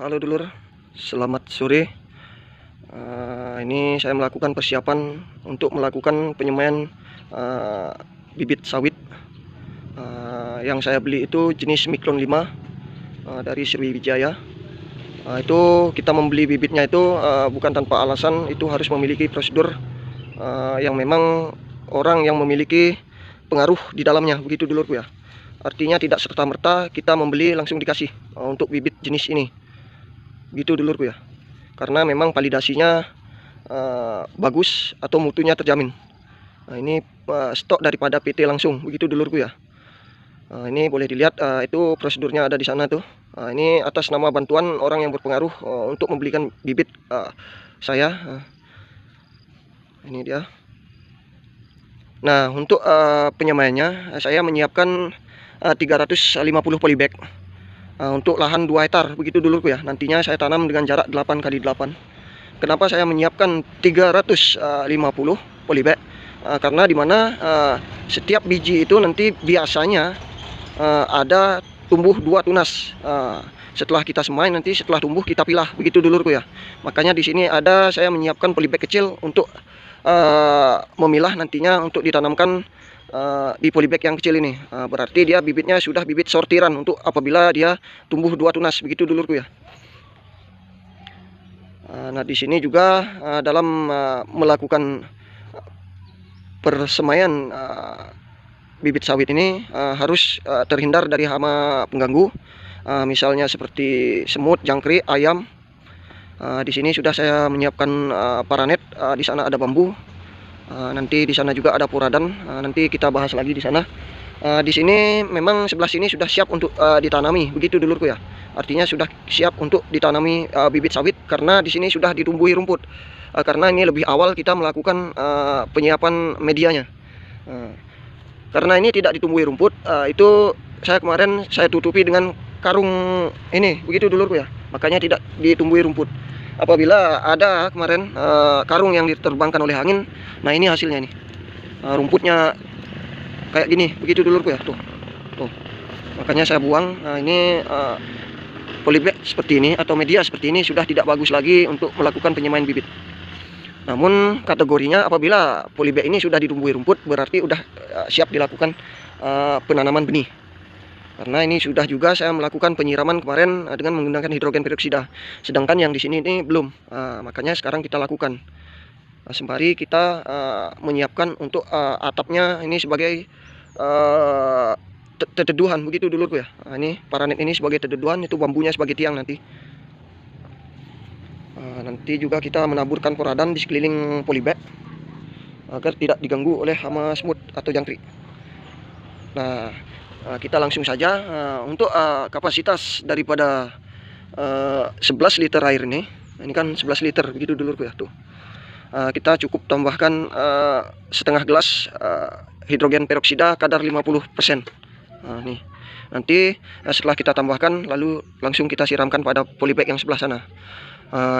Halo dulur, selamat sore. Ini saya melakukan persiapan untuk melakukan penyemaian bibit sawit. Yang saya beli itu jenis Mikron 5 dari Sriwijaya. Itu kita membeli bibitnya itu bukan tanpa alasan, itu harus memiliki prosedur yang memang orang yang memiliki pengaruh di dalamnya, begitu dulurku ya. Artinya tidak serta-merta kita membeli langsung dikasih untuk bibit jenis ini, gitu dulurku ya. Karena memang validasinya bagus atau mutunya terjamin. Nah, ini stok daripada PT langsung, begitu dulurku ya. Ini boleh dilihat itu prosedurnya ada di sana tuh. Ini atas nama bantuan orang yang berpengaruh untuk membelikan bibit saya. Ini dia. Nah, untuk penyemaiannya saya menyiapkan 350 polybag untuk lahan 2 hektar, begitu dulurku ya. Nantinya saya tanam dengan jarak 8x8. Kenapa saya menyiapkan 350 polybag? Karena dimana setiap biji itu nanti biasanya ada tumbuh 2 tunas. Setelah kita semai, nanti setelah tumbuh kita pilah, begitu dulurku ya. Makanya di sini ada saya menyiapkan polybag kecil untuk memilah nantinya untuk ditanamkan di polybag yang kecil ini. Berarti dia bibitnya sudah bibit sortiran untuk apabila dia tumbuh 2 tunas, begitu dulurku ya. Nah, di sini juga dalam melakukan persemaian bibit sawit ini harus terhindar dari hama pengganggu, misalnya seperti semut, jangkrik, ayam. Di sini sudah saya menyiapkan paranet, di sana ada bambu. Nanti di sana juga ada puradan, nanti kita bahas lagi di sana. Di sini memang sebelah sini sudah siap untuk ditanami, begitu dulurku ya. Artinya sudah siap untuk ditanami bibit sawit karena di sini sudah ditumbuhi rumput. Karena ini lebih awal kita melakukan penyiapan medianya. Karena ini tidak ditumbuhi rumput, itu kemarin saya tutupi dengan karung ini, begitu dulurku ya. Makanya tidak ditumbuhi rumput. Apabila ada kemarin karung yang diterbangkan oleh angin, nah ini hasilnya nih. Rumputnya kayak gini, begitu dulurku ya. Tuh. Makanya saya buang. Nah, ini polybag seperti ini atau media seperti ini sudah tidak bagus lagi untuk melakukan penyemaian bibit. Namun kategorinya apabila polybag ini sudah ditumbuhi rumput, berarti sudah siap dilakukan penanaman benih. Karena ini sudah juga saya melakukan penyiraman kemarin dengan menggunakan hidrogen peroksida. Sedangkan yang di sini ini belum. Makanya sekarang kita lakukan. Sembari kita menyiapkan untuk atapnya ini sebagai teduhan, begitu dulurku ya. Ini paranet ini sebagai teduhan, itu bambunya sebagai tiang nanti. Nanti juga kita menaburkan puradan di sekeliling polybag agar tidak diganggu oleh hama semut atau jangkrik. Nah, kita langsung saja untuk kapasitas daripada 11 liter air ini kan 11 liter, begitu dulurku ya. Tuh. Kita cukup tambahkan setengah gelas hidrogen peroksida kadar 50%. Nih. Nanti setelah kita tambahkan lalu langsung kita siramkan pada polybag yang sebelah sana.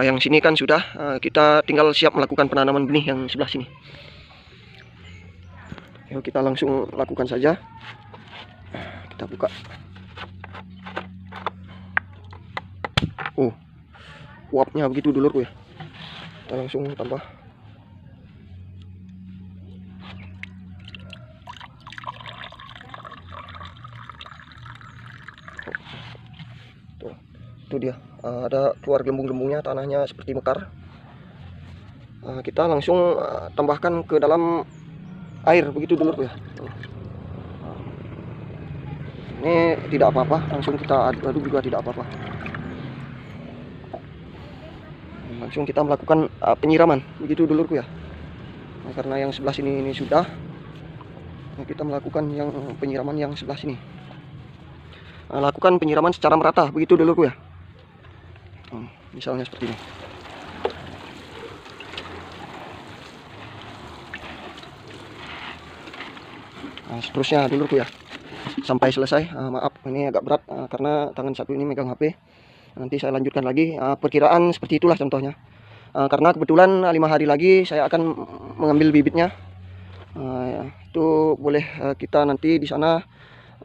Yang sini kan sudah kita tinggal siap melakukan penanaman benih yang sebelah sini. Yuk kita langsung lakukan saja. Kita buka. Uapnya begitu dulurku ya. Kita langsung tambah. Tuh, itu dia. Ada keluar gelembung-gelembungnya, tanahnya seperti mekar. Kita langsung tambahkan ke dalam air, begitu dulurku ya. Ini tidak apa-apa, langsung kita aduk juga tidak apa-apa. Langsung kita melakukan penyiraman, begitu dulurku ya. Nah, karena yang sebelah sini ini sudah, kita melakukan yang penyiraman yang sebelah sini. Lakukan penyiraman secara merata, begitu dulurku ya. Misalnya seperti ini. Nah, seterusnya dulurku ya. Sampai selesai. Maaf ini agak berat karena tangan satu ini megang HP. Nanti saya lanjutkan lagi. Perkiraan seperti itulah contohnya. Karena kebetulan 5 hari lagi saya akan mengambil bibitnya. Itu boleh kita nanti di sana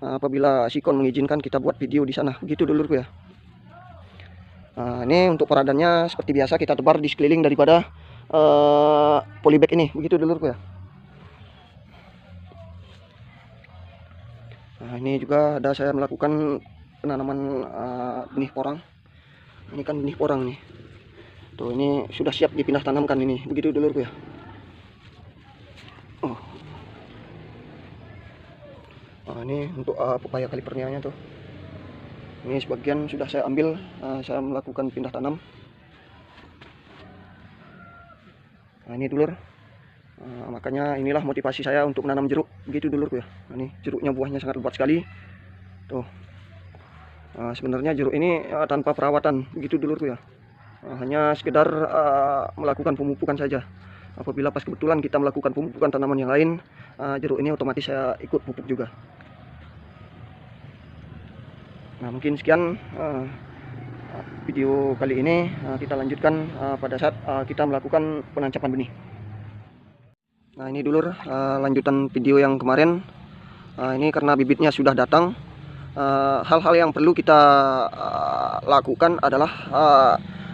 apabila Sikon mengizinkan kita buat video di sana. Begitu dulurku ya. Nah, ini untuk peradannya seperti biasa kita tebar di sekeliling daripada polybag ini, begitu dulurku ya. Nah, ini juga ada saya melakukan penanaman benih porang. Ini kan benih porang nih. Tuh, ini sudah siap dipindah tanamkan ini, begitu dulurku ya. Oh. Nah, ini untuk pepaya Californianya tuh. Ini sebagian sudah saya ambil, saya melakukan pindah tanam. Nah, ini dulur, makanya inilah motivasi saya untuk menanam jeruk, begitu dulurku ya. Nah, ini jeruknya buahnya sangat lebat sekali. Tuh, sebenarnya jeruk ini tanpa perawatan, begitu dulurku ya. Hanya sekedar melakukan pemupukan saja. Apabila pas kebetulan kita melakukan pemupukan tanaman yang lain, jeruk ini otomatis saya ikut pupuk juga. Nah, mungkin sekian video kali ini. Kita lanjutkan pada saat kita melakukan penancapan benih. Nah, ini dulur, lanjutan video yang kemarin. Ini karena bibitnya sudah datang, hal-hal yang perlu kita lakukan adalah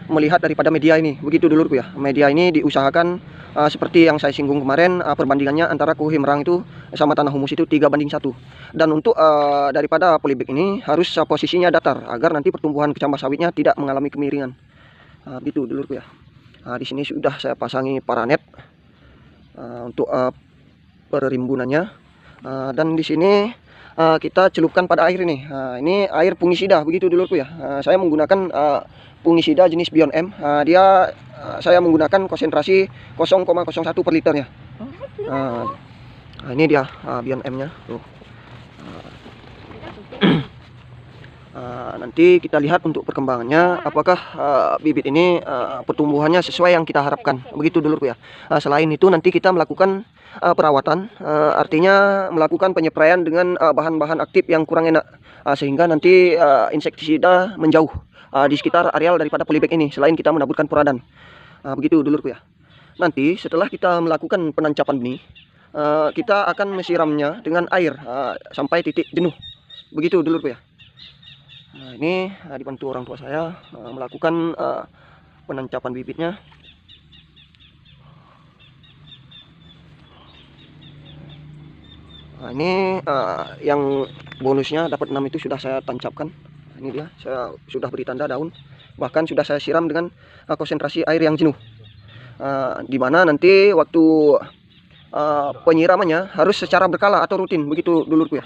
melihat daripada media ini, begitu dulurku ya. Media ini diusahakan seperti yang saya singgung kemarin, perbandingannya antara kuhil merang itu sama tanah humus itu 3:1. Dan untuk daripada polybag ini harus posisinya datar agar nanti pertumbuhan kecambah sawitnya tidak mengalami kemiringan. Gitu dulurku ya. Di sini sudah saya pasangi paranet untuk perimbunannya. Dan di sini kita celupkan pada air ini. Ini air fungisida, begitu dulurku ya. Saya menggunakan fungisida jenis Beyond M. Saya menggunakan konsentrasi 0,01 per liternya. Ini dia Beyond M-nya. Nanti kita lihat untuk perkembangannya, apakah bibit ini pertumbuhannya sesuai yang kita harapkan, begitu dulurku ya. Selain itu nanti kita melakukan perawatan, artinya melakukan penyepraian dengan bahan-bahan aktif yang kurang enak, sehingga nanti insektisida menjauh di sekitar areal daripada polybag ini selain kita menaburkan peradan. Begitu dulurku ya. Nanti setelah kita melakukan penancapan benih, kita akan menyiramnya dengan air sampai titik jenuh, begitu dulurku ya. Nah, ini dibantu orang tua saya melakukan penancapan bibitnya. Nah, ini yang bonusnya dapat 6 itu sudah saya tancapkan. Ini dia, saya sudah beri tanda daun, bahkan sudah saya siram dengan konsentrasi air yang jenuh. Dimana nanti waktu penyiramannya harus secara berkala atau rutin, begitu dulurku ya.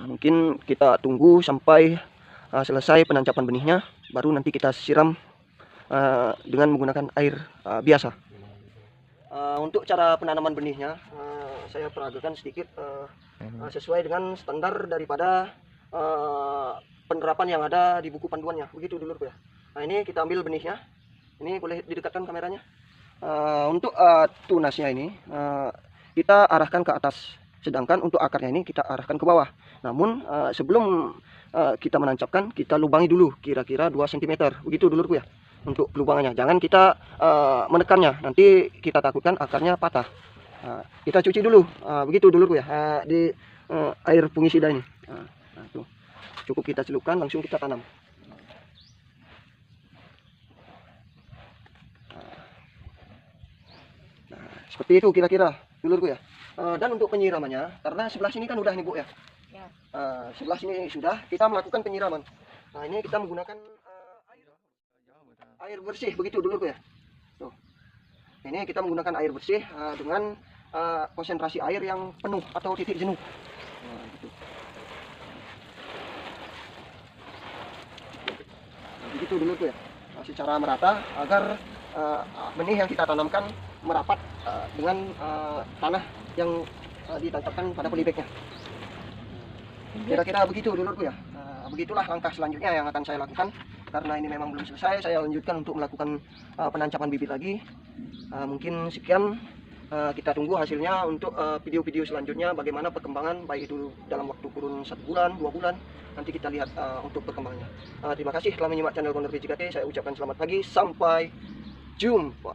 Mungkin kita tunggu sampai selesai penancapan benihnya, baru nanti kita siram dengan menggunakan air biasa. Untuk cara penanaman benihnya, saya peragakan sedikit sesuai dengan standar daripada penerapan yang ada di buku panduannya, begitu dulurku ya. Nah, ini kita ambil benihnya, ini boleh didekatkan kameranya. Untuk tunasnya ini kita arahkan ke atas, sedangkan untuk akarnya ini kita arahkan ke bawah. Namun sebelum kita menancapkan, kita lubangi dulu kira-kira 2 cm, begitu dulurku ya. Untuk lubangannya, jangan kita menekannya, nanti kita takutkan akarnya patah. Kita cuci dulu, begitu dulurku ya, di air fungisida ini. Nah, tuh. Cukup kita celupkan, langsung kita tanam. Nah, seperti itu kira-kira dulurku ya. Dan untuk penyiramannya, karena sebelah sini kan udah nih Bu ya. Sebelah sini sudah kita melakukan penyiraman. Nah, ini kita menggunakan air bersih, begitu dulurku ya. Tuh. Ini kita menggunakan air bersih dengan konsentrasi air yang penuh atau titik jenuh. Nah, gitu. Nah, begitu dulurku ya. Secara merata agar benih yang kita tanamkan merapat dengan tanah yang ditancapkan pada polybagnya. Kira-kira begitu dulurku ya. Begitulah langkah selanjutnya yang akan saya lakukan. Karena ini memang belum selesai, saya lanjutkan untuk melakukan penancapan bibit lagi. Mungkin sekian, kita tunggu hasilnya untuk video-video selanjutnya, bagaimana perkembangan, baik itu dalam waktu kurun 1 bulan, 2 bulan. Nanti kita lihat untuk perkembangannya. Terima kasih telah menyimak channel Kondor PJKT. Saya ucapkan selamat pagi, sampai jumpa.